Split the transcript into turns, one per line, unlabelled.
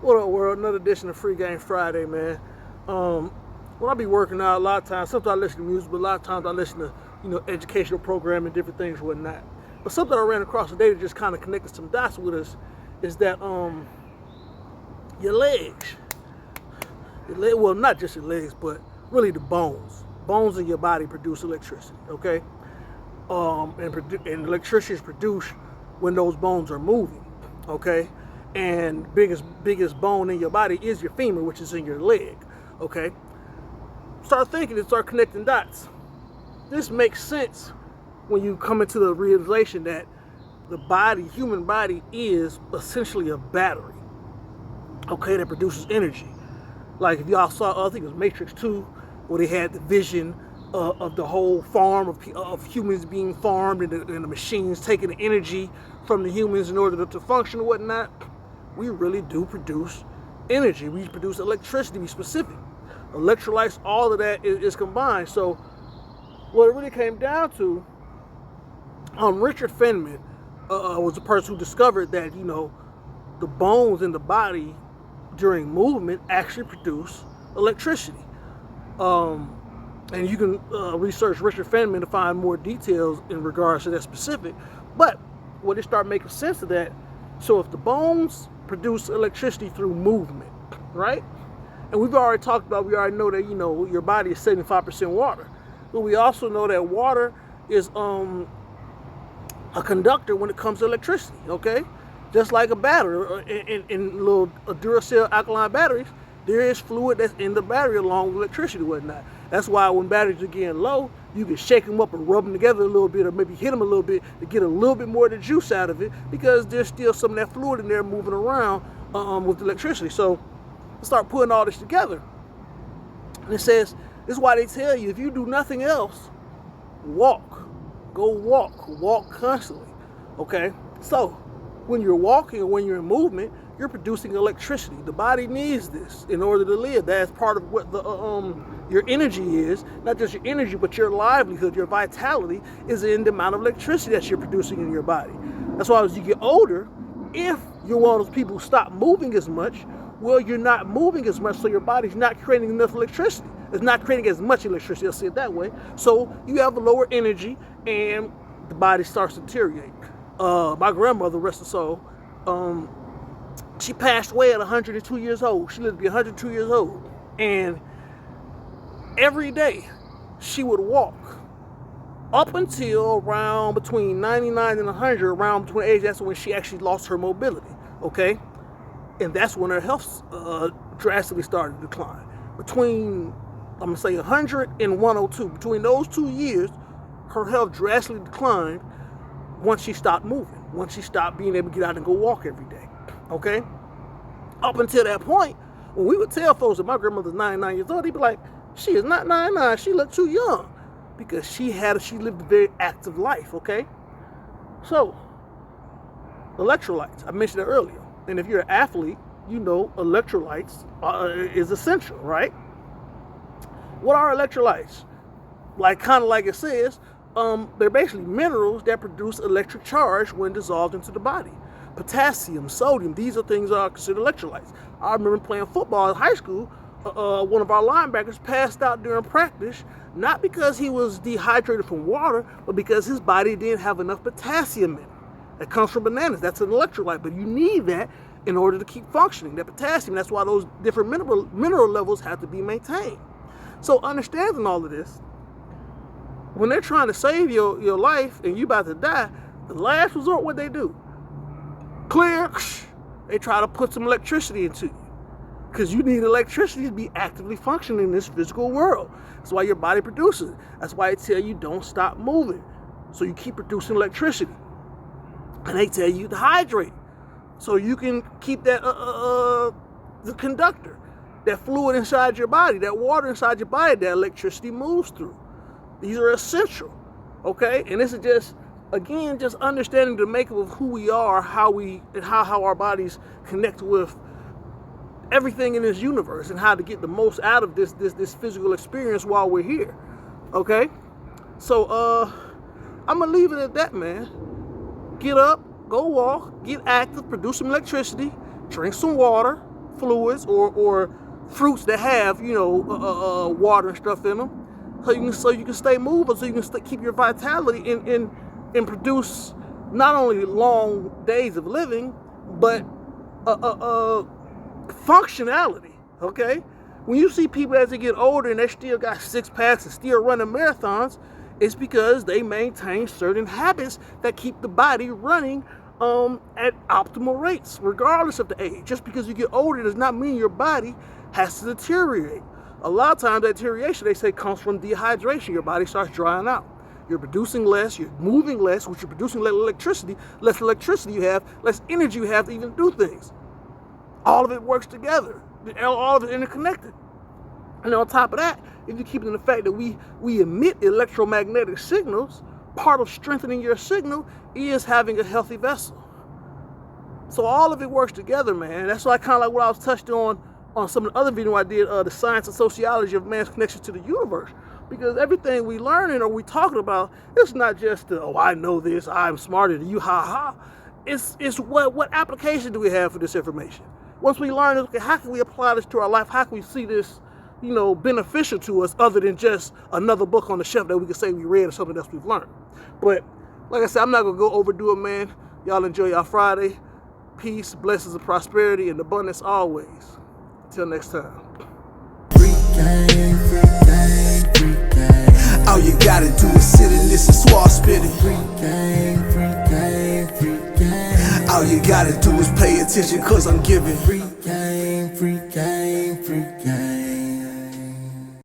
What up, world? Another edition of Free Game Friday, man. When I be working out, a lot of times, sometimes I listen to music, but a lot of times I listen to, educational programming, different things, whatnot. But something I ran across today that just kind of connected some dots with us is that your legs, well, not just your legs, but really the bones in your body produce electricity. Okay, and electricity is produced when those bones are moving. Okay, and biggest bone in your body is your femur, which is in your leg. Okay, start thinking and start connecting dots. This makes sense when you come into the realization that the human body, is essentially a battery. Okay, that produces energy. Like if y'all saw, I think it was Matrix 2, where they had the vision of the whole farm of humans being farmed, and the machines taking the energy from the humans in order to function and whatnot. We really do produce energy. We produce electricity, to be specific. Electrolytes, all of that is combined. So what it really came down to, Richard Feynman was the person who discovered that, the bones in the body during movement actually produce electricity. And you can research Richard Feynman to find more details in regards to that specific. But when it started making sense of that, so if the bones produce electricity through movement, right? And we already know that, your body is 75% water. But we also know that water is a conductor when it comes to electricity, okay? Just like a battery, in little Duracell alkaline batteries, there is fluid that's in the battery along with electricity and whatnot. That's why when batteries are getting low, you can shake them up and rub them together a little bit, or maybe hit them a little bit to get a little bit more of the juice out of it, because there's still some of that fluid in there moving around with the electricity. So start putting all this together. And it says, this is why they tell you, if you do nothing else, walk. Go walk constantly. Okay? So when you're walking or when you're in movement, you're producing electricity. The body needs this in order to live. That's part of what your energy is. Not just your energy, but your livelihood, your vitality is in the amount of electricity that you're producing in your body. That's why as you get older, if you're one of those people who stop moving as much, well, you're not moving as much, so your body's not creating enough electricity. It's not creating as much electricity, I'll say it that way. So you have a lower energy, and the body starts to deteriorate. My grandmother, rest her soul, she passed away at 102 years old. She lived to be 102 years old. And every day she would walk up until around between 99 and 100, around between age, that's when she actually lost her mobility, okay? And that's when her health drastically started to decline. Between, I'm going to say 100 and 102, between those 2 years, her health drastically declined once she stopped moving, once she stopped being able to get out and go walk every day, okay? Up until that point, when we would tell folks that my grandmother's 99 years old, they'd be like, she is not 99, she looked too young, because she lived a very active life, okay? So, electrolytes, I mentioned it earlier. And if you're an athlete, electrolytes is essential, right? What are electrolytes? Kind of like it says, they're basically minerals that produce electric charge when dissolved into the body. Potassium, sodium, these are things that are considered electrolytes. I remember playing football in high school. One of our linebackers passed out during practice, not because he was dehydrated from water, but because his body didn't have enough potassium in it. That comes from bananas. That's an electrolyte, but you need that in order to keep functioning. That potassium, that's why those different mineral levels have to be maintained. So understanding all of this, when they're trying to save your life and you about to die, the last resort, what they do? Clear, they try to put some electricity into you. Because you need electricity to be actively functioning in this physical world. That's why your body produces it. That's why they tell you don't stop moving. So you keep producing electricity. And they tell you to hydrate. So you can keep that the conductor, that fluid inside your body, that water inside your body, that electricity moves through. These are essential, okay? And this is just understanding the makeup of who we are, how our bodies connect with everything in this universe, and how to get the most out of this physical experience while we're here, okay? So I'm gonna leave it at that, man. Get up, go walk, get active, produce some electricity, drink some water, fluids or fruits that have, water and stuff in them, so you can stay moving, so you can keep your vitality and produce not only long days of living, but functionality. Okay, when you see people as they get older and they still got six packs and still running marathons, it's because they maintain certain habits that keep the body running at optimal rates, regardless of the age. Just because you get older does not mean your body has to deteriorate. A lot of times that deterioration, they say, comes from dehydration. Your body starts drying out. You're producing less, you're moving less, which you're producing less electricity you have, less energy you have to even do things. All of it works together. All of it interconnected. And on top of that, if you keep in the fact that we emit electromagnetic signals, part of strengthening your signal is having a healthy vessel. So all of it works together, man. That's why kind of like what I was touched on some of the other video I did, the science and sociology of man's connection to the universe. Because everything we learning or we talking about, it's not just I know this, I'm smarter than you, ha ha. It's what application do we have for this information? Once we learn this, okay, how can we apply this to our life? How can we see this, beneficial to us other than just another book on the shelf that we can say we read or something else we've learned? But like I said, I'm not gonna go overdo it, man. Y'all enjoy y'all Friday. Peace, blessings, and prosperity, and abundance always. Until next time.
Free game, free game, free game. All you gotta do is sit and listen, Suave spitting. Free game, free game, free game. All you gotta do is pay attention, cause I'm giving. Free game.